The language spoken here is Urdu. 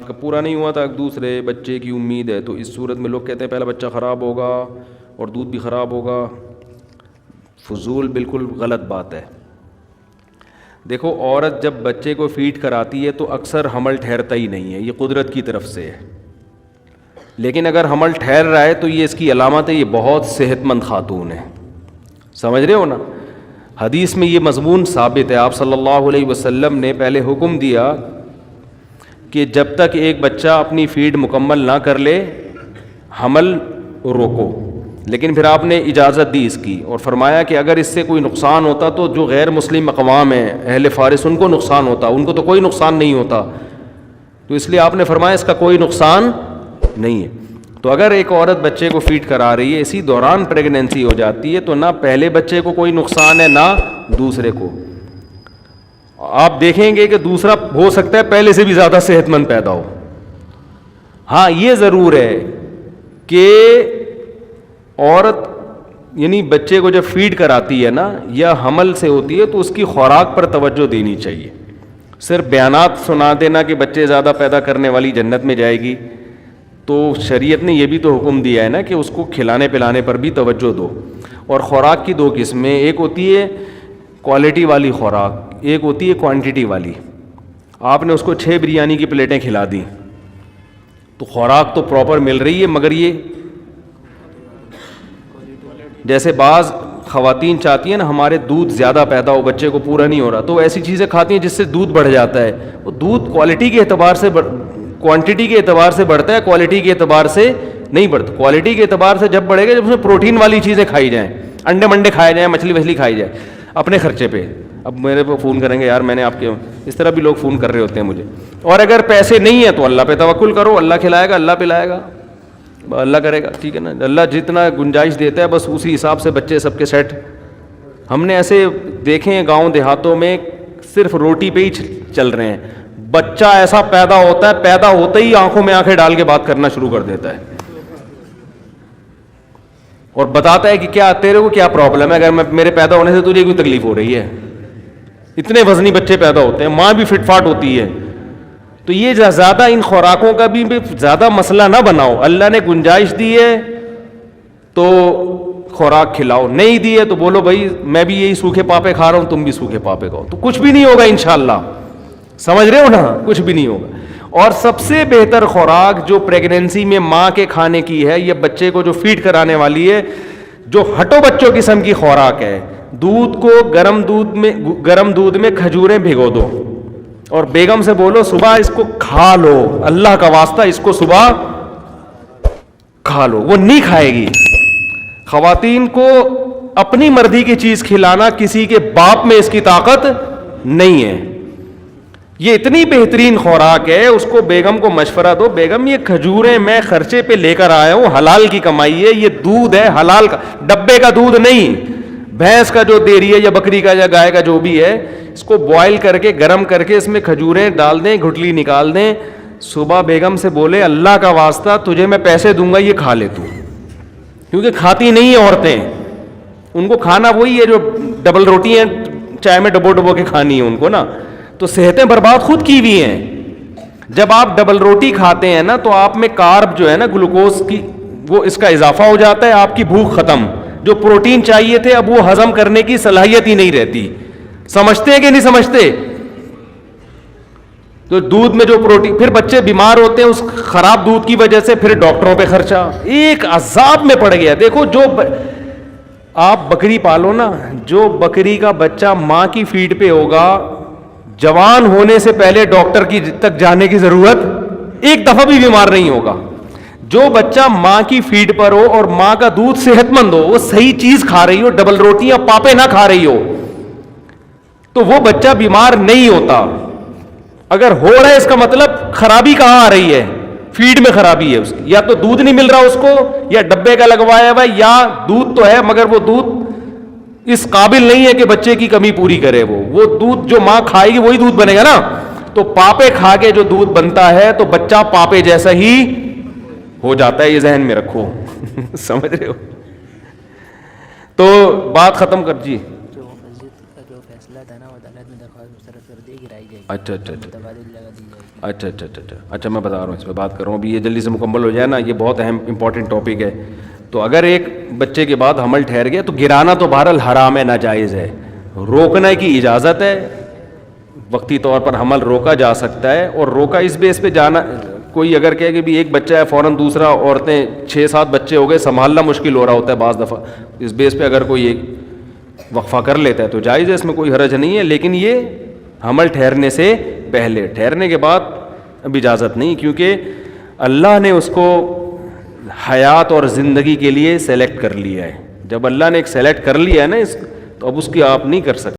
کا پورا نہیں ہوا تھا، دوسرے بچے کی امید ہے، تو اس صورت میں لوگ کہتے ہیں پہلا بچہ خراب ہوگا اور دودھ بھی خراب ہوگا. فضول، بالکل غلط بات ہے. دیکھو عورت جب بچے کو فیڈ کراتی ہے تو اکثر حمل ٹھہرتا ہی نہیں ہے، یہ قدرت کی طرف سے ہے. لیکن اگر حمل ٹھہر رہا ہے تو یہ اس کی علامت ہے، یہ بہت صحت مند خاتون ہے. سمجھ رہے ہو نا؟ حدیث میں یہ مضمون ثابت ہے. آپ صلی اللہ علیہ وسلم نے پہلے حکم دیا کہ جب تک ایک بچہ اپنی فیڈ مکمل نہ کر لے حمل روکو، لیکن پھر آپ نے اجازت دی اس کی اور فرمایا کہ اگر اس سے کوئی نقصان ہوتا تو جو غیر مسلم اقوام ہیں اہل فارس ان کو نقصان ہوتا، ان کو تو کوئی نقصان نہیں ہوتا. تو اس لیے آپ نے فرمایا اس کا کوئی نقصان نہیں ہے. تو اگر ایک عورت بچے کو فیڈ کرا رہی ہے، اسی دوران پریگننسی ہو جاتی ہے، تو نہ پہلے بچے کو کوئی نقصان ہے نہ دوسرے کو. آپ دیکھیں گے کہ دوسرا ہو سکتا ہے پہلے سے بھی زیادہ صحت مند پیدا ہو. ہاں یہ ضرور ہے کہ عورت یعنی بچے کو جب فیڈ کراتی ہے نا یا حمل سے ہوتی ہے تو اس کی خوراک پر توجہ دینی چاہیے. صرف بیانات سنا دینا کہ بچے زیادہ پیدا کرنے والی جنت میں جائے گی، تو شریعت نے یہ بھی تو حکم دیا ہے نا کہ اس کو کھلانے پلانے پر بھی توجہ دو. اور خوراک کی دو قسمیں، ایک ہوتی ہے کوالٹی والی خوراک، ایک ہوتی ہے کوانٹٹی والی. آپ نے اس کو 6 بریانی کی پلیٹیں کھلا دیں تو خوراک تو پراپر مل رہی ہے، مگر یہ جیسے بعض خواتین چاہتی ہیں نا ہمارے دودھ زیادہ پیدا ہو، بچے کو پورا نہیں ہو رہا، تو ایسی چیزیں کھاتی ہیں جس سے دودھ بڑھ جاتا ہے. وہ دودھ کوالٹی کے اعتبار سے کوانٹٹی کے اعتبار سے بڑھتا ہے، کوالٹی کے اعتبار سے نہیں بڑھتا. کوالٹی کے اعتبار سے جب بڑھے گا جب اس میں پروٹین والی چیزیں کھائی جائیں، انڈے منڈے کھائے جائیں، مچھلی وچھلی کھائی جائے اپنے خرچے پہ. اب میرے پہ فون کریں گے یار میں نے آپ کے، اس طرح بھی لوگ فون کر رہے ہوتے ہیں مجھے. اور اگر پیسے نہیں ہیں تو اللہ پہ توکل کرو، اللہ کھلائے گا، اللہ پلائے گا، اللہ کرے گا، ٹھیک ہے نا. اللہ جتنا گنجائش دیتا ہے بس اسی حساب سے بچے سب کے سیٹ. ہم نے ایسے دیکھے ہیں گاؤں دیہاتوں میں صرف روٹی پہ ہی چل رہے ہیں. بچہ ایسا پیدا ہوتا ہے، پیدا ہوتے ہی آنکھوں میں آنکھیں ڈال کے بات کرنا شروع کر دیتا ہے اور بتاتا ہے کہ کیا تیرے کو کیا پرابلم ہے، اگر میرے پیدا ہونے سے تجھے کوئی تکلیف ہو رہی ہے. اتنے وزنی بچے پیدا ہوتے ہیں، ماں بھی فٹ فاٹ ہوتی ہے. تو یہ زیادہ ان خوراکوں کا بھی زیادہ مسئلہ نہ بناؤ. اللہ نے گنجائش دی ہے تو خوراک کھلاؤ، نہیں دی ہے تو بولو بھائی میں بھی یہی سوکھے پاپے کھا رہا ہوں، تم بھی سوکھے پاپے کھاؤ، تو کچھ بھی نہیں ہوگا انشاءاللہ. سمجھ رہے ہو نا؟ کچھ بھی نہیں ہوگا. اور سب سے بہتر خوراک جو پریگننسی میں ماں کے کھانے کی ہے، یہ بچے کو جو فیڈ کرانے والی ہے، جو ہٹو بچوں قسم کی خوراک ہے، دودھ کو گرم دودھ میں کھجوریں بھگو دو اور بیگم سے بولو صبح اس کو کھا لو، اللہ کا واسطہ اس کو صبح کھا لو. وہ نہیں کھائے گی. خواتین کو اپنی مرضی کی چیز کھلانا کسی کے باپ میں اس کی طاقت نہیں ہے. یہ اتنی بہترین خوراک ہے، اس کو بیگم کو مشورہ دو، بیگم یہ کھجوریں میں خرچے پہ لے کر آیا ہوں، حلال کی کمائی ہے، یہ دودھ ہے حلال کا، ڈبے کا دودھ نہیں، بھینس کا جو دے رہی ہے یا بکری کا یا گائے کا جو بھی ہے، اس کو بوائل کر کے گرم کر کے اس میں کھجوریں ڈال دیں، گھٹلی نکال دیں. صبح بیگم سے بولے اللہ کا واسطہ تجھے میں پیسے دوں گا، یہ کھا لے تو. کیونکہ کھاتی نہیں ہیں عورتیں، ان کو کھانا وہی ہے جو ڈبل روٹی ہیں چائے میں ڈبو ڈبو کے کھانی ہے ان کو نا. تو صحتیں برباد خود کی ہوئی ہیں. جب آپ ڈبل روٹی کھاتے ہیں نا تو آپ میں کارب جو ہے نا گلوکوز کی وہ اس کا اضافہ ہو جاتا ہے، آپ کی بھوک ختم. جو پروٹین چاہیے تھے اب وہ ہضم کرنے کی صلاحیت ہی نہیں رہتی. سمجھتے ہیں کہ نہیں سمجھتے؟ تو دودھ میں جو پروٹین، پھر بچے بیمار ہوتے ہیں اس خراب دودھ کی وجہ سے، پھر ڈاکٹروں پہ خرچہ، ایک عذاب میں پڑ گیا. دیکھو جو آپ بکری پالو نا، جو بکری کا بچہ ماں کی فیڈ پہ ہوگا، جوان ہونے سے پہلے ڈاکٹر کی تک جانے کی ضرورت، ایک دفعہ بھی بیمار نہیں ہوگا. جو بچہ ماں کی فیڈ پر ہو اور ماں کا دودھ صحت مند ہو، وہ صحیح چیز کھا رہی ہو، ڈبل روٹیاں پاپے نہ کھا رہی ہو، تو وہ بچہ بیمار نہیں ہوتا. اگر ہو رہا ہے اس کا مطلب خرابی کہاں آ رہی ہے؟ فیڈ میں خرابی ہے اس کی. یا تو دودھ نہیں مل رہا اس کو، یا ڈبے کا لگوایا ہوا، یا دودھ تو ہے مگر وہ دودھ اس قابل نہیں ہے کہ بچے کی کمی پوری کرے. وہ دودھ جو ماں کھائے گی وہی دودھ بنے گا نا. تو پاپے کھا کے جو دودھ بنتا ہے تو بچہ پاپے جیسا ہی ہو جاتا ہے. یہ ذہن میں رکھو. سمجھ رہے ہو؟ تو بات ختم کر جی. جو مسجد کا جو فیصلہ تھا نا، عدالت میں درخواست مسترد کر دی، گرائی جائے گی. اچھا اچھا اچھا. تبادلہ لگا دی جائے گی. اچھا اچھا اچھا اچھا اچھا، میں بتا رہا ہوں، اس پہ بات کر رہا ہوں ابھی، یہ جلدی سے مکمل ہو جائے نا، یہ بہت اہم امپورٹنٹ ٹاپک ہے. تو اگر ایک بچے کے بعد حمل ٹھہر گیا تو گرانا تو بہرحال حرام ہے، ناجائز ہے. روکنے کی اجازت ہے، وقتی طور پر حمل روکا جا سکتا ہے. اور روکا اس بیس پہ جانا، کوئی اگر کہے کہ بھی ایک بچہ ہے فوراً دوسرا، عورتیں 6-7 بچے ہو گئے، سنبھالنا مشکل ہو رہا ہوتا ہے بعض دفعہ، اس بیس پہ اگر کوئی ایک وقفہ کر لیتا ہے تو جائز ہے، اس میں کوئی حرج نہیں ہے. لیکن یہ حمل ٹھہرنے سے پہلے، ٹھہرنے کے بعد اب اجازت نہیں، کیونکہ اللہ نے اس کو حیات اور زندگی کے لیے سلیکٹ کر لیا ہے. جب اللہ نے ایک سلیکٹ کر لیا ہے نا اس، تو اب اس کی آپ نہیں کر سکتے.